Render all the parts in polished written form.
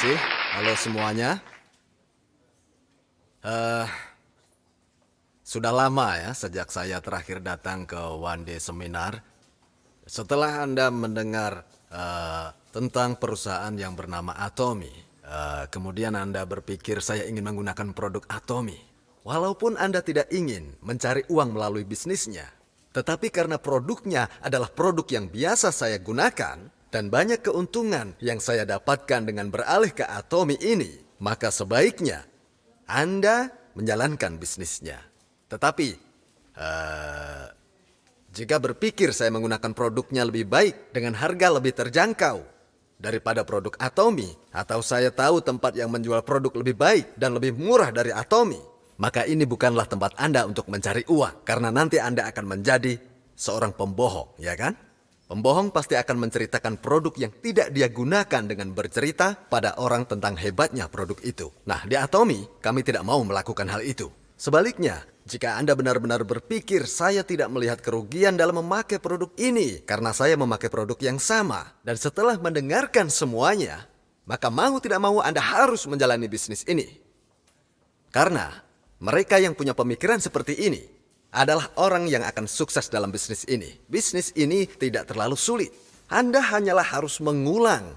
kasih. Halo semuanya. Eh, Sudah lama ya sejak saya terakhir datang ke One Day Seminar. Setelah Anda mendengar tentang perusahaan yang bernama Atomy, kemudian Anda berpikir saya ingin menggunakan produk Atomy. Walaupun Anda tidak ingin mencari uang melalui bisnisnya, tetapi karena produknya adalah produk yang biasa saya gunakan, dan banyak keuntungan yang saya dapatkan dengan beralih ke Atomy ini, maka sebaiknya Anda menjalankan bisnisnya. Tetapi, jika berpikir saya menggunakan produknya lebih baik dengan harga lebih terjangkau daripada produk Atomy, atau saya tahu tempat yang menjual produk lebih baik dan lebih murah dari Atomy, maka ini bukanlah tempat Anda untuk mencari uang, karena nanti Anda akan menjadi seorang pembohong, ya kan? Pembohong pasti akan menceritakan produk yang tidak dia gunakan dengan bercerita pada orang tentang hebatnya produk itu. Nah, di Atomy, kami tidak mau melakukan hal itu. Sebaliknya, jika Anda benar-benar berpikir saya tidak melihat kerugian dalam memakai produk ini karena saya memakai produk yang sama, dan setelah mendengarkan semuanya, maka mau tidak mau Anda harus menjalani bisnis ini. Karena mereka yang punya pemikiran seperti ini adalah orang yang akan sukses dalam bisnis ini. Bisnis ini tidak terlalu sulit. Anda hanyalah harus mengulang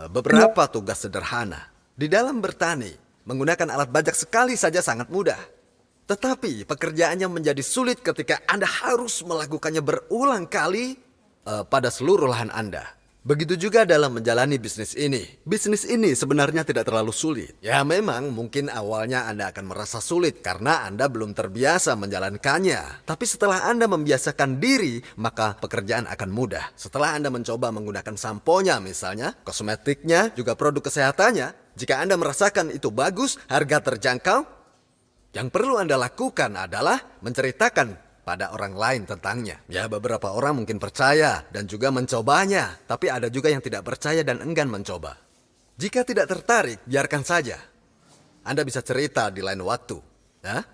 beberapa tugas sederhana. Di dalam bertani, menggunakan alat bajak sekali saja sangat mudah. Tetapi pekerjaannya menjadi sulit ketika Anda harus melakukannya berulang kali pada seluruh lahan Anda. Begitu juga dalam menjalani bisnis ini. Bisnis ini sebenarnya tidak terlalu sulit. Ya memang mungkin awalnya Anda akan merasa sulit karena Anda belum terbiasa menjalankannya. Tapi setelah Anda membiasakan diri, maka pekerjaan akan mudah. Setelah Anda mencoba menggunakan samponya misalnya, kosmetiknya, juga produk kesehatannya, jika Anda merasakan itu bagus, harga terjangkau, yang perlu Anda lakukan adalah menceritakan pada orang lain tentangnya. Ya, beberapa orang mungkin percaya dan juga mencobanya, tapi ada juga yang tidak percaya dan enggan mencoba. Jika tidak tertarik, biarkan saja. Anda bisa cerita di lain waktu. Ya?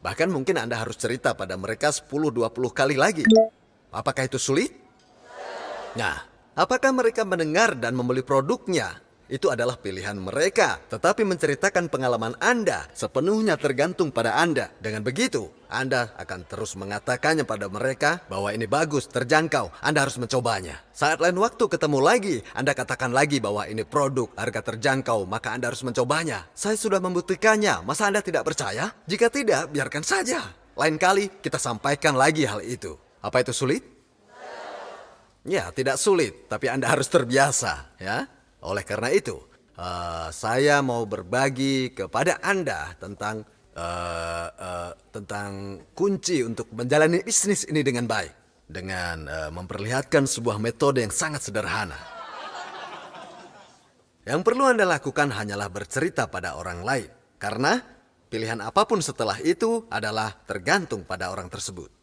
Bahkan mungkin Anda harus cerita pada mereka 10-20 kali lagi. Apakah itu sulit? Nah, apakah mereka mendengar dan membeli produknya? Itu adalah pilihan mereka. Tetapi menceritakan pengalaman Anda sepenuhnya tergantung pada Anda. Dengan begitu, Anda akan terus mengatakannya pada mereka bahwa ini bagus, terjangkau. Anda harus mencobanya. Saat lain waktu ketemu lagi, Anda katakan lagi bahwa ini produk, harga terjangkau, maka Anda harus mencobanya. Saya sudah membuktikannya, masa Anda tidak percaya? Jika tidak, biarkan saja. Lain kali, kita sampaikan lagi hal itu. Apa itu sulit? Ya, tidak sulit, tapi Anda harus terbiasa, ya. Oleh karena itu, saya mau berbagi kepada Anda tentang kunci untuk menjalani bisnis ini dengan baik. Dengan memperlihatkan sebuah metode yang sangat sederhana. Yang perlu Anda lakukan hanyalah bercerita pada orang lain. Karena pilihan apapun setelah itu adalah tergantung pada orang tersebut.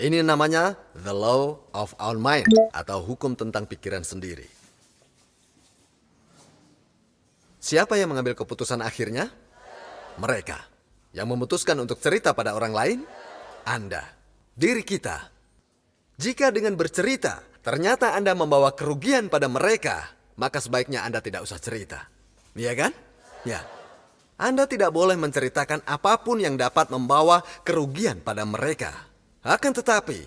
Ini namanya the law of our mind atau hukum tentang pikiran sendiri. Siapa yang mengambil keputusan akhirnya? Mereka. Yang memutuskan untuk cerita pada orang lain? Anda. Diri kita. Jika dengan bercerita, ternyata Anda membawa kerugian pada mereka, maka sebaiknya Anda tidak usah cerita. Iya kan? Ya. Anda tidak boleh menceritakan apapun yang dapat membawa kerugian pada mereka. Akan tetapi,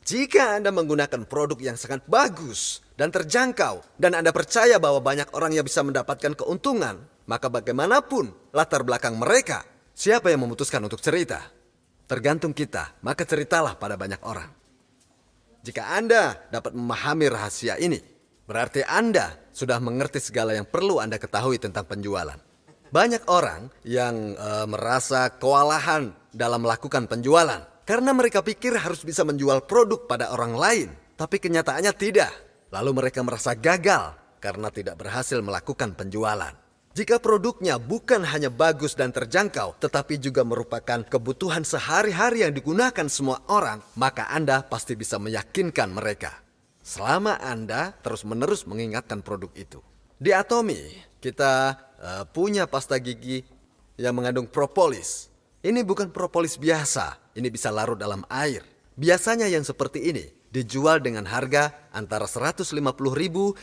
jika Anda menggunakan produk yang sangat bagus dan terjangkau, dan Anda percaya bahwa banyak orang yang bisa mendapatkan keuntungan, maka bagaimanapun latar belakang mereka, siapa yang memutuskan untuk cerita? Tergantung kita, maka ceritalah pada banyak orang. Jika Anda dapat memahami rahasia ini, berarti Anda sudah mengerti segala yang perlu Anda ketahui tentang penjualan. Banyak orang yang merasa kewalahan dalam melakukan penjualan, karena mereka pikir harus bisa menjual produk pada orang lain, tapi kenyataannya tidak. Lalu mereka merasa gagal karena tidak berhasil melakukan penjualan. Jika produknya bukan hanya bagus dan terjangkau, tetapi juga merupakan kebutuhan sehari-hari yang digunakan semua orang, maka Anda pasti bisa meyakinkan mereka. Selama Anda terus-menerus mengingatkan produk itu. Di Atomy, kita punya pasta gigi yang mengandung propolis. Ini bukan propolis biasa. Ini bisa larut dalam air. Biasanya yang seperti ini dijual dengan harga antara 150.000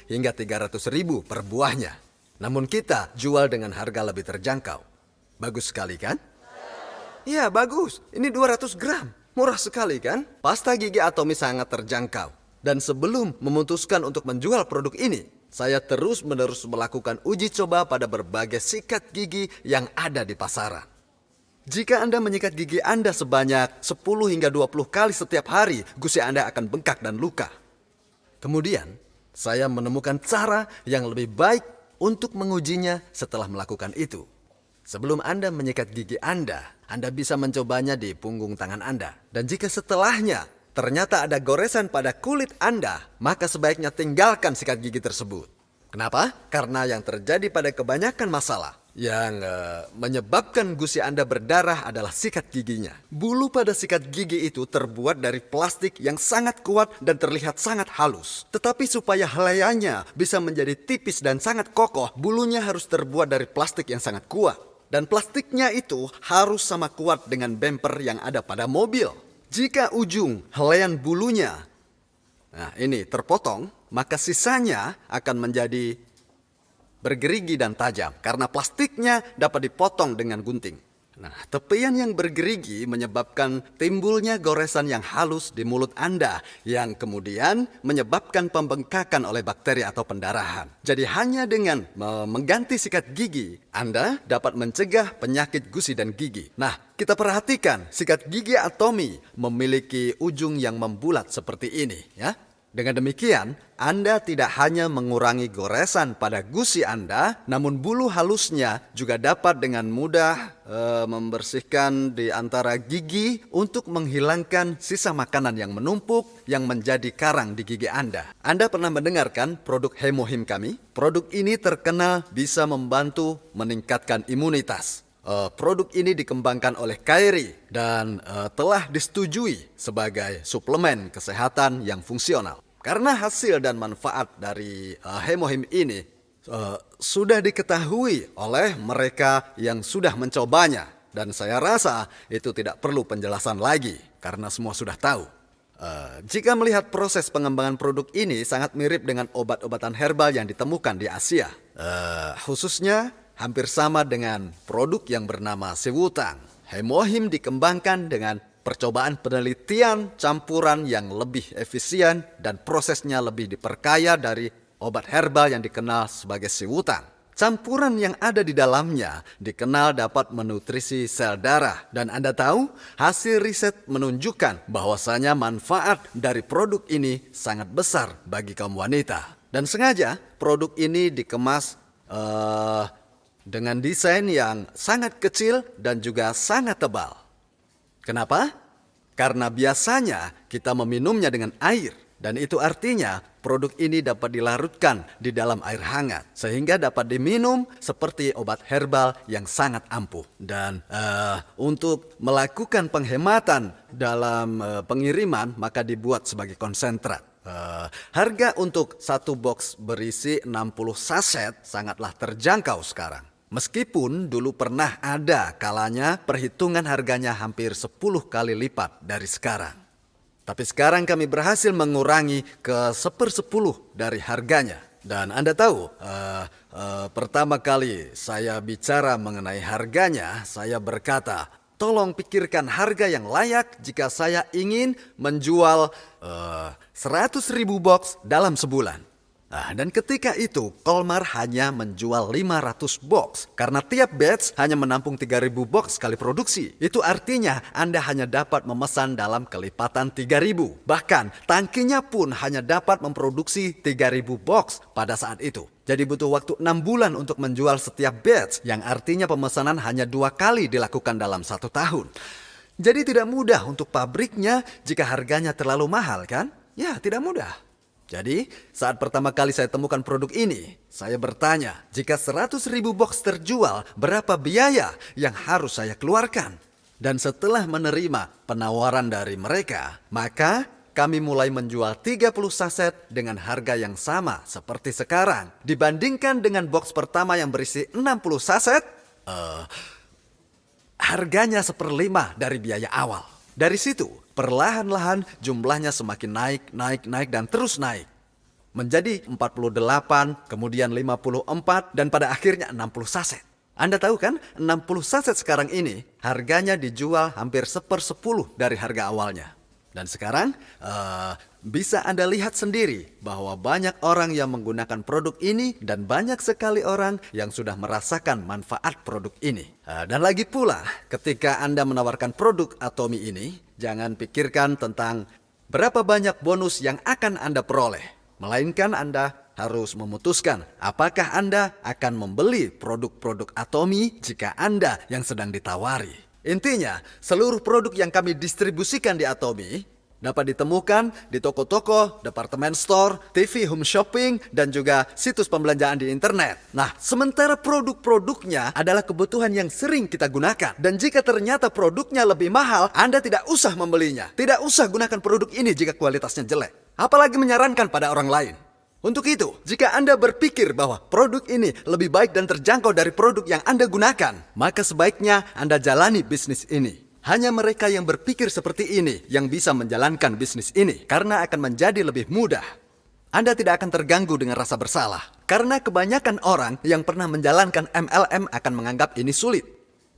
hingga 300.000 per buahnya. Namun kita jual dengan harga lebih terjangkau. Bagus sekali kan? Ya, bagus. Ini 200 gram. Murah sekali kan? Pasta gigi Atomy sangat terjangkau. Dan sebelum memutuskan untuk menjual produk ini, saya terus-menerus melakukan uji coba pada berbagai sikat gigi yang ada di pasaran. Jika Anda menyikat gigi Anda sebanyak 10 hingga 20 kali setiap hari, gusi Anda akan bengkak dan luka. Kemudian, saya menemukan cara yang lebih baik untuk mengujinya setelah melakukan itu. Sebelum Anda menyikat gigi Anda bisa mencobanya di punggung tangan Anda. Dan jika setelahnya ternyata ada goresan pada kulit Anda, maka sebaiknya tinggalkan sikat gigi tersebut. Kenapa? Karena yang terjadi pada kebanyakan masalah yang menyebabkan gusi Anda berdarah adalah sikat giginya. Bulu pada sikat gigi itu terbuat dari plastik yang sangat kuat dan terlihat sangat halus. Tetapi supaya helaiannya bisa menjadi tipis dan sangat kokoh, bulunya harus terbuat dari plastik yang sangat kuat. Dan plastiknya itu harus sama kuat dengan bumper yang ada pada mobil. Jika ujung helaian bulunya terpotong, maka sisanya akan menjadi bergerigi dan tajam karena plastiknya dapat dipotong dengan gunting. Tepian yang bergerigi menyebabkan timbulnya goresan yang halus di mulut Anda yang kemudian menyebabkan pembengkakan oleh bakteri atau pendarahan. Jadi hanya dengan mengganti sikat gigi, Anda dapat mencegah penyakit gusi dan gigi. Kita perhatikan sikat gigi Atomy memiliki ujung yang membulat seperti ini, ya. Dengan demikian, Anda tidak hanya mengurangi goresan pada gusi Anda, namun bulu halusnya juga dapat dengan mudah membersihkan di antara gigi untuk menghilangkan sisa makanan yang menumpuk yang menjadi karang di gigi Anda. Anda pernah mendengarkan produk Hemohim kami? Produk ini terkenal bisa membantu meningkatkan imunitas. Produk ini dikembangkan oleh Kairi dan telah disetujui sebagai suplemen kesehatan yang fungsional. Karena hasil dan manfaat dari Hemohim ini sudah diketahui oleh mereka yang sudah mencobanya. Dan saya rasa itu tidak perlu penjelasan lagi karena semua sudah tahu. Jika melihat proses pengembangan produk ini sangat mirip dengan obat-obatan herbal yang ditemukan di Asia. Khususnya hampir sama dengan produk yang bernama Sewutang. Hemohim dikembangkan dengan percobaan penelitian campuran yang lebih efisien dan prosesnya lebih diperkaya dari obat herbal yang dikenal sebagai Sewutang. Campuran yang ada di dalamnya dikenal dapat menutrisi sel darah. Dan Anda tahu, hasil riset menunjukkan bahwasanya manfaat dari produk ini sangat besar bagi kaum wanita. Dan sengaja produk ini dikemas dengan desain yang sangat kecil dan juga sangat tebal. Kenapa? Karena biasanya kita meminumnya dengan air. Dan itu artinya produk ini dapat dilarutkan di dalam air hangat. Sehingga dapat diminum seperti obat herbal yang sangat ampuh. Dan untuk melakukan penghematan dalam pengiriman maka dibuat sebagai konsentrat. Harga untuk satu box berisi 60 saset sangatlah terjangkau sekarang. Meskipun dulu pernah ada kalanya perhitungan harganya hampir 10 kali lipat dari sekarang. Tapi sekarang kami berhasil mengurangi ke 1/10 dari harganya. Dan Anda tahu, pertama kali saya bicara mengenai harganya, saya berkata, tolong pikirkan harga yang layak jika saya ingin menjual 100.000 box dalam sebulan. Dan ketika itu Colmar hanya menjual 500 box karena tiap batch hanya menampung 3.000 box sekali produksi. Itu artinya Anda hanya dapat memesan dalam kelipatan 3.000. Bahkan tangkinya pun hanya dapat memproduksi 3.000 box pada saat itu. Jadi butuh waktu 6 bulan untuk menjual setiap batch yang artinya pemesanan hanya 2 kali dilakukan dalam 1 tahun. Jadi tidak mudah untuk pabriknya jika harganya terlalu mahal kan? Ya tidak mudah. Jadi, saat pertama kali saya temukan produk ini, saya bertanya, jika 100.000 box terjual, berapa biaya yang harus saya keluarkan? Dan setelah menerima penawaran dari mereka, maka kami mulai menjual 30 saset dengan harga yang sama seperti sekarang. Dibandingkan dengan box pertama yang berisi 60 saset, harganya 1/5 dari biaya awal. Dari situ, perlahan-lahan jumlahnya semakin naik dan terus naik. Menjadi 48, kemudian 54, dan pada akhirnya 60 saset. Anda tahu kan, 60 saset sekarang ini harganya dijual hampir 1/10 dari harga awalnya. Dan sekarang bisa Anda lihat sendiri bahwa banyak orang yang menggunakan produk ini dan banyak sekali orang yang sudah merasakan manfaat produk ini. Dan lagi pula, ketika Anda menawarkan produk Atomy ini, jangan pikirkan tentang berapa banyak bonus yang akan Anda peroleh. Melainkan Anda harus memutuskan apakah Anda akan membeli produk-produk Atomy jika Anda yang sedang ditawari. Intinya, seluruh produk yang kami distribusikan di Atomy dapat ditemukan di toko-toko, departemen store, TV home shopping, dan juga situs pembelanjaan di internet. Nah, sementara produk-produknya adalah kebutuhan yang sering kita gunakan. Dan jika ternyata produknya lebih mahal, Anda tidak usah membelinya. Tidak usah gunakan produk ini jika kualitasnya jelek. Apalagi menyarankan pada orang lain. Untuk itu, jika Anda berpikir bahwa produk ini lebih baik dan terjangkau dari produk yang Anda gunakan, maka sebaiknya Anda jalani bisnis ini. Hanya mereka yang berpikir seperti ini yang bisa menjalankan bisnis ini, karena akan menjadi lebih mudah. Anda tidak akan terganggu dengan rasa bersalah, karena kebanyakan orang yang pernah menjalankan MLM akan menganggap ini sulit,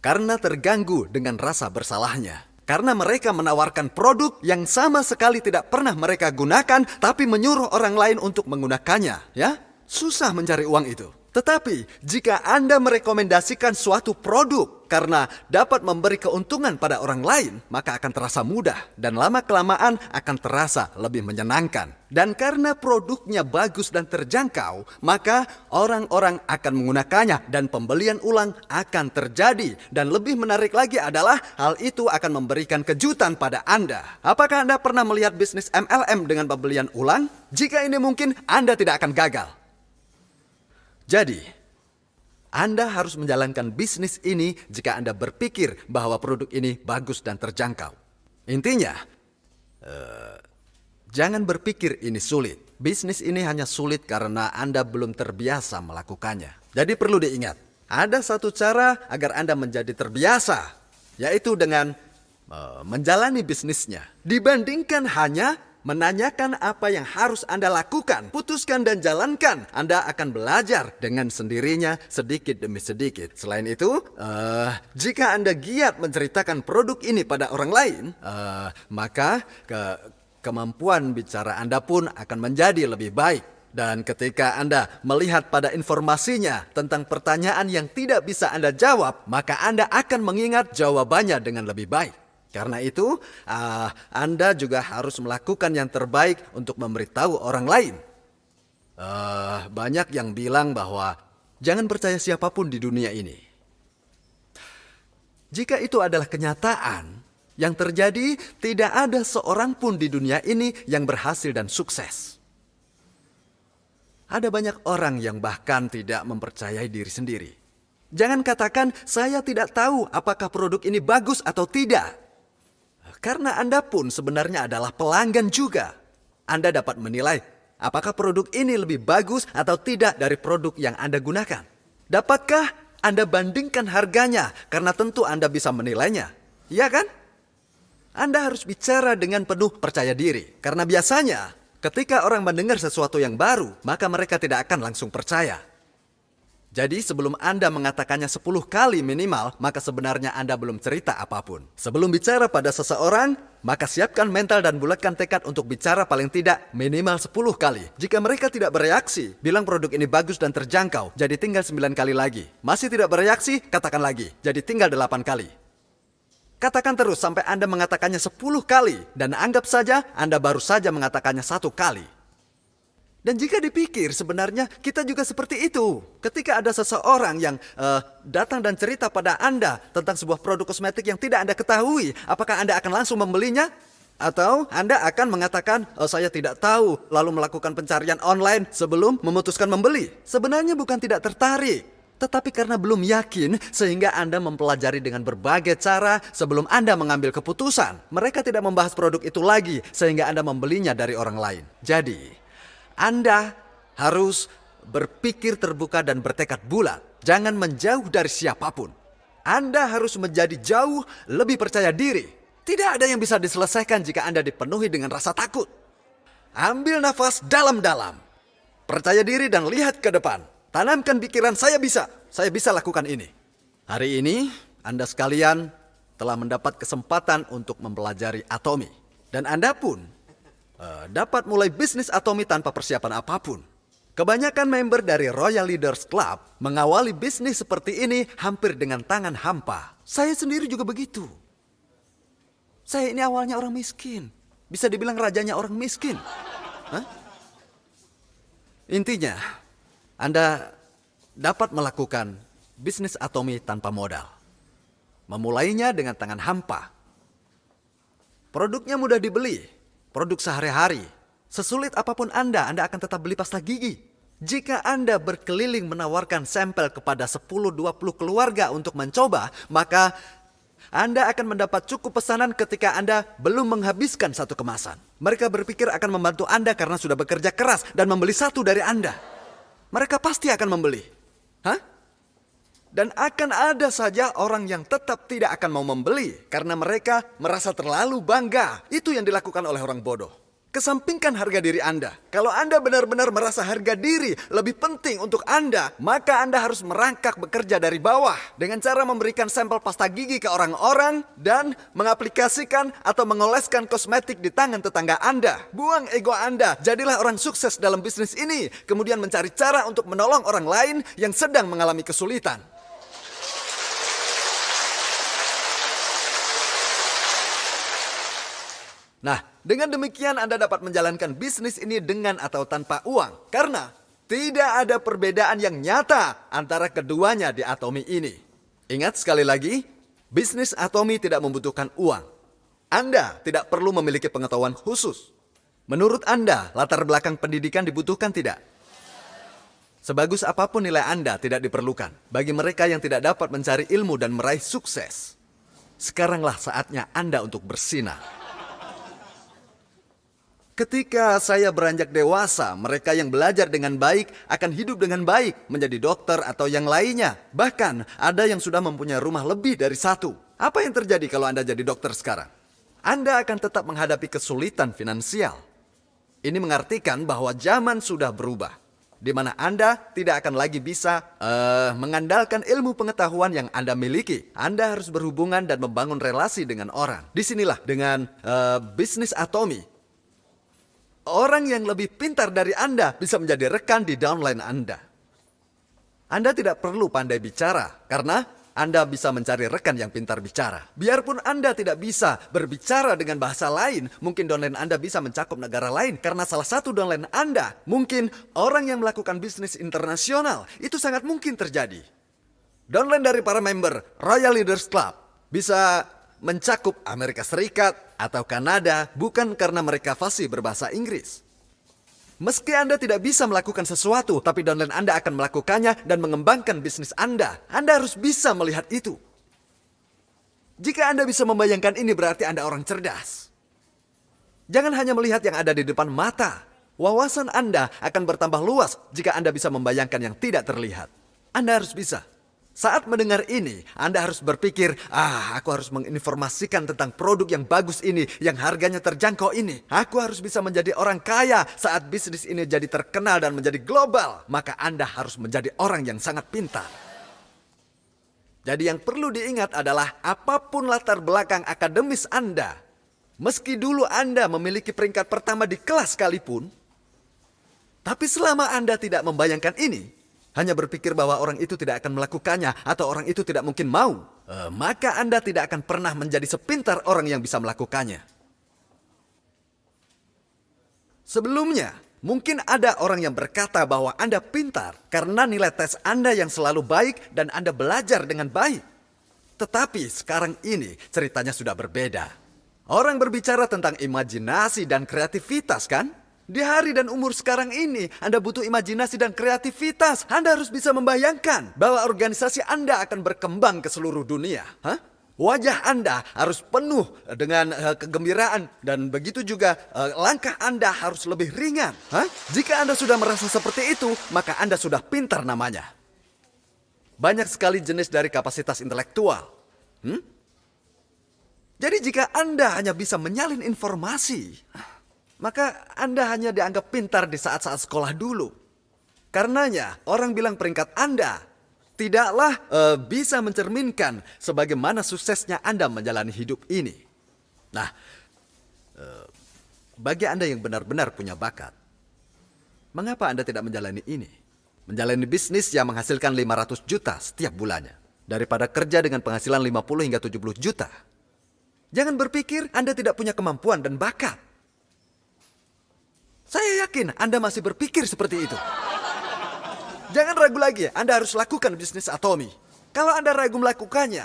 karena terganggu dengan rasa bersalahnya. Karena mereka menawarkan produk yang sama sekali tidak pernah mereka gunakan, tapi menyuruh orang lain untuk menggunakannya. Ya, susah mencari uang itu. Tetapi jika Anda merekomendasikan suatu produk karena dapat memberi keuntungan pada orang lain, maka akan terasa mudah dan lama-kelamaan akan terasa lebih menyenangkan. Dan karena produknya bagus dan terjangkau, maka orang-orang akan menggunakannya dan pembelian ulang akan terjadi. Dan lebih menarik lagi adalah hal itu akan memberikan kejutan pada Anda. Apakah Anda pernah melihat bisnis MLM dengan pembelian ulang? Jika ini mungkin, Anda tidak akan gagal. Jadi, Anda harus menjalankan bisnis ini jika Anda berpikir bahwa produk ini bagus dan terjangkau. Intinya, jangan berpikir ini sulit. Bisnis ini hanya sulit karena Anda belum terbiasa melakukannya. Jadi perlu diingat, ada satu cara agar Anda menjadi terbiasa, yaitu dengan menjalani bisnisnya. Dibandingkan hanya menanyakan apa yang harus Anda lakukan, putuskan dan jalankan. Anda akan belajar dengan sendirinya sedikit demi sedikit. Selain itu, jika Anda giat menceritakan produk ini pada orang lain, maka kemampuan bicara Anda pun akan menjadi lebih baik. Dan ketika Anda melihat pada informasinya tentang pertanyaan yang tidak bisa Anda jawab, maka Anda akan mengingat jawabannya dengan lebih baik. Karena itu, Anda juga harus melakukan yang terbaik untuk memberitahu orang lain. Banyak yang bilang bahwa jangan percaya siapapun di dunia ini. Jika itu adalah kenyataan yang terjadi, tidak ada seorang pun di dunia ini yang berhasil dan sukses. Ada banyak orang yang bahkan tidak mempercayai diri sendiri. Jangan katakan, saya tidak tahu apakah produk ini bagus atau tidak. Karena Anda pun sebenarnya adalah pelanggan juga. Anda dapat menilai apakah produk ini lebih bagus atau tidak dari produk yang Anda gunakan. Dapatkah Anda bandingkan harganya? Karena tentu Anda bisa menilainya. Iya kan? Anda harus bicara dengan penuh percaya diri. Karena biasanya ketika orang mendengar sesuatu yang baru, maka mereka tidak akan langsung percaya. Jadi sebelum Anda mengatakannya 10 kali minimal, maka sebenarnya Anda belum cerita apapun. Sebelum bicara pada seseorang, maka siapkan mental dan bulatkan tekad untuk bicara paling tidak minimal 10 kali. Jika mereka tidak bereaksi, bilang produk ini bagus dan terjangkau, jadi tinggal 9 kali lagi. Masih tidak bereaksi, katakan lagi, jadi tinggal 8 kali. Katakan terus sampai Anda mengatakannya 10 kali, dan anggap saja Anda baru saja mengatakannya 1 kali. Dan jika dipikir sebenarnya kita juga seperti itu. Ketika ada seseorang yang datang dan cerita pada Anda tentang sebuah produk kosmetik yang tidak Anda ketahui, apakah Anda akan langsung membelinya? Atau Anda akan mengatakan, saya tidak tahu, lalu melakukan pencarian online sebelum memutuskan membeli? Sebenarnya bukan tidak tertarik, tetapi karena belum yakin sehingga Anda mempelajari dengan berbagai cara sebelum Anda mengambil keputusan. Mereka tidak membahas produk itu lagi sehingga Anda membelinya dari orang lain. Jadi, Anda harus berpikir terbuka dan bertekad bulat. Jangan menjauh dari siapapun. Anda harus menjadi jauh lebih percaya diri. Tidak ada yang bisa diselesaikan jika Anda dipenuhi dengan rasa takut. Ambil nafas dalam-dalam. Percaya diri dan lihat ke depan. Tanamkan pikiran, saya bisa lakukan ini. Hari ini, Anda sekalian telah mendapat kesempatan untuk mempelajari Atomi. Dan Anda pun dapat mulai bisnis Atomi tanpa persiapan apapun. Kebanyakan member dari Royal Leaders Club mengawali bisnis seperti ini hampir dengan tangan hampa. Saya sendiri juga begitu. Saya ini awalnya orang miskin. Bisa dibilang rajanya orang miskin. Hah? Intinya, Anda dapat melakukan bisnis Atomi tanpa modal. Memulainya dengan tangan hampa. Produknya mudah dibeli. Produk sehari-hari. Sesulit apapun Anda akan tetap beli pasta gigi. Jika Anda berkeliling menawarkan sampel kepada 10-20 keluarga untuk mencoba, maka Anda akan mendapat cukup pesanan ketika Anda belum menghabiskan satu kemasan. Mereka berpikir akan membantu Anda karena sudah bekerja keras dan membeli satu dari Anda. Mereka pasti akan membeli. Hah? Dan akan ada saja orang yang tetap tidak akan mau membeli karena mereka merasa terlalu bangga. Itu yang dilakukan oleh orang bodoh. Kesampingkan harga diri Anda. Kalau Anda benar-benar merasa harga diri lebih penting untuk Anda, maka Anda harus merangkak bekerja dari bawah dengan cara memberikan sampel pasta gigi ke orang-orang dan mengaplikasikan atau mengoleskan kosmetik di tangan tetangga Anda. Buang ego Anda, jadilah orang sukses dalam bisnis ini, kemudian mencari cara untuk menolong orang lain yang sedang mengalami kesulitan. Nah, dengan demikian Anda dapat menjalankan bisnis ini dengan atau tanpa uang. Karena tidak ada perbedaan yang nyata antara keduanya di Atomi ini. Ingat sekali lagi, bisnis Atomi tidak membutuhkan uang. Anda tidak perlu memiliki pengetahuan khusus. Menurut Anda, latar belakang pendidikan dibutuhkan tidak? Sebagus apapun nilai Anda tidak diperlukan bagi mereka yang tidak dapat mencari ilmu dan meraih sukses. Sekaranglah saatnya Anda untuk bersinar. Ketika saya beranjak dewasa, mereka yang belajar dengan baik akan hidup dengan baik, menjadi dokter atau yang lainnya. Bahkan ada yang sudah mempunyai rumah lebih dari satu. Apa yang terjadi kalau Anda jadi dokter sekarang? Anda akan tetap menghadapi kesulitan finansial. Ini mengartikan bahwa zaman sudah berubah, di mana Anda tidak akan lagi bisa mengandalkan ilmu pengetahuan yang Anda miliki. Anda harus berhubungan dan membangun relasi dengan orang. Disinilah dengan bisnis Atomi. Orang yang lebih pintar dari Anda bisa menjadi rekan di downline Anda. Anda tidak perlu pandai bicara, karena Anda bisa mencari rekan yang pintar bicara. Biarpun Anda tidak bisa berbicara dengan bahasa lain, mungkin downline Anda bisa mencakup negara lain, karena salah satu downline Anda mungkin orang yang melakukan bisnis internasional. Itu sangat mungkin terjadi. Downline dari para member Royal Leaders Club bisa mencakup Amerika Serikat atau Kanada bukan karena mereka fasih berbahasa Inggris. Meski Anda tidak bisa melakukan sesuatu, tapi downline Anda akan melakukannya dan mengembangkan bisnis Anda. Anda harus bisa melihat itu. Jika Anda bisa membayangkan ini, berarti Anda orang cerdas. Jangan hanya melihat yang ada di depan mata. Wawasan Anda akan bertambah luas jika Anda bisa membayangkan yang tidak terlihat. Anda harus bisa. Saat mendengar ini, Anda harus berpikir, aku harus menginformasikan tentang produk yang bagus ini, yang harganya terjangkau ini. Aku harus bisa menjadi orang kaya saat bisnis ini jadi terkenal dan menjadi global. Maka Anda harus menjadi orang yang sangat pintar. Jadi yang perlu diingat adalah apapun latar belakang akademis Anda, meski dulu Anda memiliki peringkat pertama di kelas sekalipun, tapi selama Anda tidak membayangkan ini, hanya berpikir bahwa orang itu tidak akan melakukannya atau orang itu tidak mungkin mau, maka Anda tidak akan pernah menjadi sepintar orang yang bisa melakukannya. Sebelumnya, mungkin ada orang yang berkata bahwa Anda pintar karena nilai tes Anda yang selalu baik dan Anda belajar dengan baik. Tetapi sekarang ini ceritanya sudah berbeda. Orang berbicara tentang imajinasi dan kreativitas, kan? Di hari dan umur sekarang ini, Anda butuh imajinasi dan kreativitas. Anda harus bisa membayangkan bahwa organisasi Anda akan berkembang ke seluruh dunia. Wajah Anda harus penuh dengan kegembiraan. Dan begitu juga langkah Anda harus lebih ringan. Jika Anda sudah merasa seperti itu, maka Anda sudah pintar namanya. Banyak sekali jenis dari kapasitas intelektual. Jadi jika Anda hanya bisa menyalin informasi, maka Anda hanya dianggap pintar di saat-saat sekolah dulu. Karenanya, orang bilang peringkat Anda tidaklah bisa mencerminkan sebagaimana suksesnya Anda menjalani hidup ini. Nah, bagi Anda yang benar-benar punya bakat, mengapa Anda tidak menjalani ini? Menjalani bisnis yang menghasilkan 500 juta setiap bulannya, daripada kerja dengan penghasilan 50 hingga 70 juta. Jangan berpikir Anda tidak punya kemampuan dan bakat. Saya yakin Anda masih berpikir seperti itu. Jangan ragu lagi, Anda harus lakukan bisnis Atomy. Kalau Anda ragu melakukannya,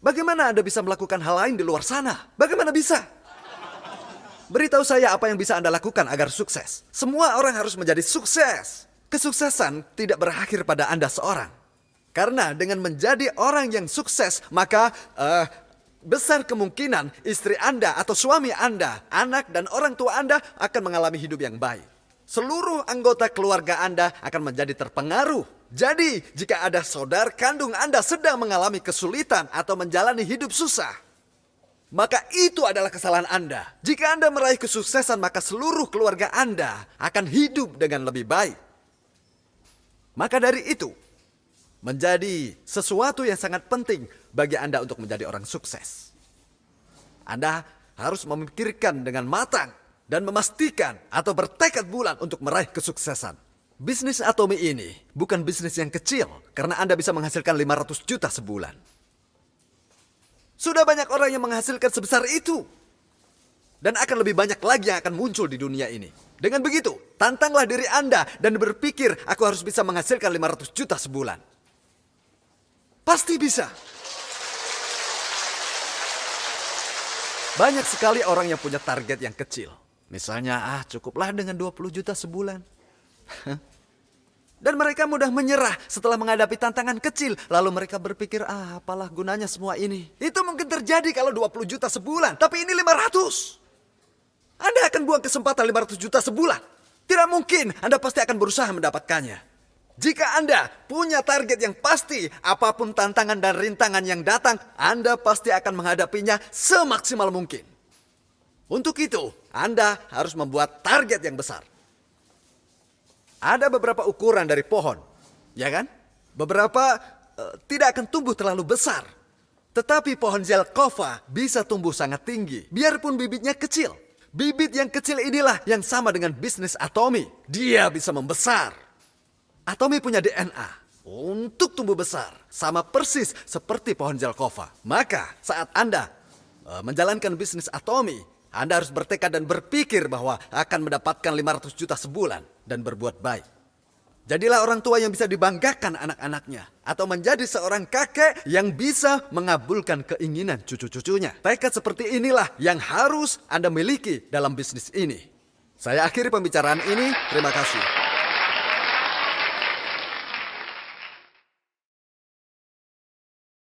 bagaimana Anda bisa melakukan hal lain di luar sana? Bagaimana bisa? Beritahu saya apa yang bisa Anda lakukan agar sukses. Semua orang harus menjadi sukses. Kesuksesan tidak berakhir pada Anda seorang. Karena dengan menjadi orang yang sukses, maka besar kemungkinan istri Anda atau suami Anda, anak dan orang tua Anda akan mengalami hidup yang baik. Seluruh anggota keluarga Anda akan menjadi terpengaruh. Jadi, jika ada saudara kandung Anda sedang mengalami kesulitan atau menjalani hidup susah, maka itu adalah kesalahan Anda. Jika Anda meraih kesuksesan, maka seluruh keluarga Anda akan hidup dengan lebih baik. Maka dari itu, menjadi sesuatu yang sangat penting bagi Anda untuk menjadi orang sukses. Anda harus memikirkan dengan matang dan memastikan atau bertekad bulat untuk meraih kesuksesan. Bisnis Atomy ini bukan bisnis yang kecil karena Anda bisa menghasilkan 500 juta sebulan. Sudah banyak orang yang menghasilkan sebesar itu. Dan akan lebih banyak lagi yang akan muncul di dunia ini. Dengan begitu, tantanglah diri Anda dan berpikir aku harus bisa menghasilkan 500 juta sebulan. Pasti bisa. Banyak sekali orang yang punya target yang kecil. Misalnya, cukuplah dengan 20 juta sebulan. Dan mereka mudah menyerah setelah menghadapi tantangan kecil. Lalu mereka berpikir, apalah gunanya semua ini. Itu mungkin terjadi kalau 20 juta sebulan. Tapi ini 500. Anda akan buang kesempatan 500 juta sebulan. Tidak mungkin, Anda pasti akan berusaha mendapatkannya. Jika Anda punya target yang pasti, apapun tantangan dan rintangan yang datang, Anda pasti akan menghadapinya semaksimal mungkin. Untuk itu, Anda harus membuat target yang besar. Ada beberapa ukuran dari pohon, ya kan? Beberapa tidak akan tumbuh terlalu besar. Tetapi pohon Zelkova bisa tumbuh sangat tinggi, biarpun bibitnya kecil. Bibit yang kecil inilah yang sama dengan bisnis Atomy. Dia bisa membesar. Atomy punya DNA untuk tumbuh besar, sama persis seperti pohon Zelkova. Maka saat Anda menjalankan bisnis Atomy, Anda harus bertekad dan berpikir bahwa akan mendapatkan 500 juta sebulan dan berbuat baik. Jadilah orang tua yang bisa dibanggakan anak-anaknya. Atau menjadi seorang kakek yang bisa mengabulkan keinginan cucu-cucunya. Tekad seperti inilah yang harus Anda miliki dalam bisnis ini. Saya akhiri pembicaraan ini. Terima kasih.